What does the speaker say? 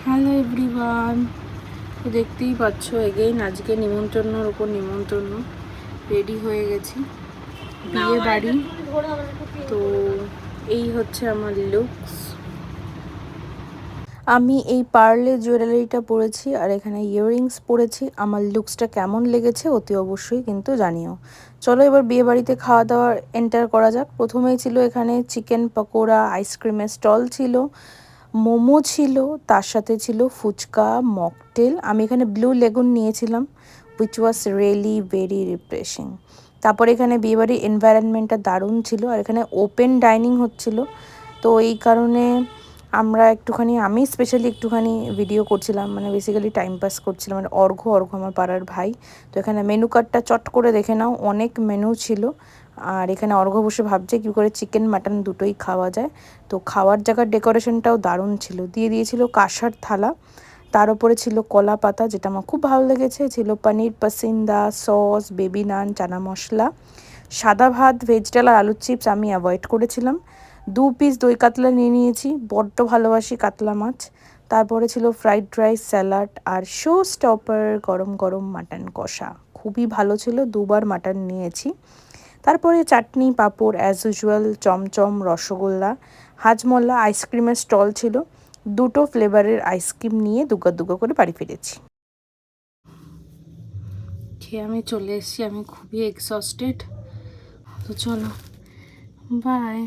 Hello everyone, তো দেখতেই পাচ্ছ এগেইন আজকে নিমন্ত্রণের উপর নিমন্ত্রণ। রেডি হয়ে গেছি, বিয়ে বাড়ি। তো এই হচ্ছে আমার লুকস। আমি এই পার্লে জুয়েলারিটা পরেছি আর এখানে ইয়াররিংস পরেছি। আমার লুকসটা কেমন লেগেছে অতি অবশ্যই কিন্তু জানিও। চলো এবার বিয়ে বাড়িতে খাওয়া দাওয়ার এন্টার করা যাক। প্রথমেই ছিল এখানে চিকেন পকোড়া, আইসক্রিমের স্টল ছিল, মোমো ছিল, তার সাথে ছিল ফুচকা, মকটেল। আমি এখানে ব্লু লেগুন নিয়েছিলাম, which was really very refreshing. তারপর এখানে বিয়েবাড়ির এনভায়রনমেন্টটা দারুণ ছিল আর এখানে ওপেন ডাইনিং হচ্ছিল। তো এই কারণে আমি স্পেশালি একটুখানি ভিডিও করছিলাম, মানে বেসিক্যালি টাইম পাস করছিলাম। মানে অর্ঘ্য আমার পাড়ার ভাই। তো এখানে মেনু কার্ডটা চট করে দেখে নাও, অনেক মেনু ছিল। আর এখানে অর্ঘ্য বসে ভাবছে কী করে চিকেন মাটন দুটোই খাওয়া যায়। তো খাওয়ার জায়গার ডেকোরেশনটাও দারুণ ছিল। দিয়ে দিয়েছিল কাঁসার থালা, তার উপরে ছিল কলা পাতা, যেটা আমার খুব ভালো লেগেছে। ছিল পনির পাসিন্দা, সস, বেবি নান, চানা মশলা, সাদা ভাত, ভেজ ডাল আর আলুর চিপস আমি অ্যাভয়েড করেছিলাম। 2 পিস দই কাতলা নিয়ে নিয়েছি, বড্ড ভালোবাসি কাতলা মাছ। তারপরে ছিল ফ্রাইড রাইস, স্যালাড আর শো স্টপার গরম গরম মাটন কষা। খুবই ভালো ছিল, 2বার মাটন নিয়েছি। তারপরে চাটনি, পাঁপড়, অ্যাজ ইউজুয়াল, চমচম, রসগোল্লা, হাজমোল্লা, আইসক্রিমের স্টল ছিল। 2টো ফ্লেভারের আইসক্রিম নিয়ে দুগা দুগা করে বাড়ি ফিরেছি। খেয়ে আমি চলে এসেছি, আমি খুবই এক্সস্টেড। তো চলো, বাই।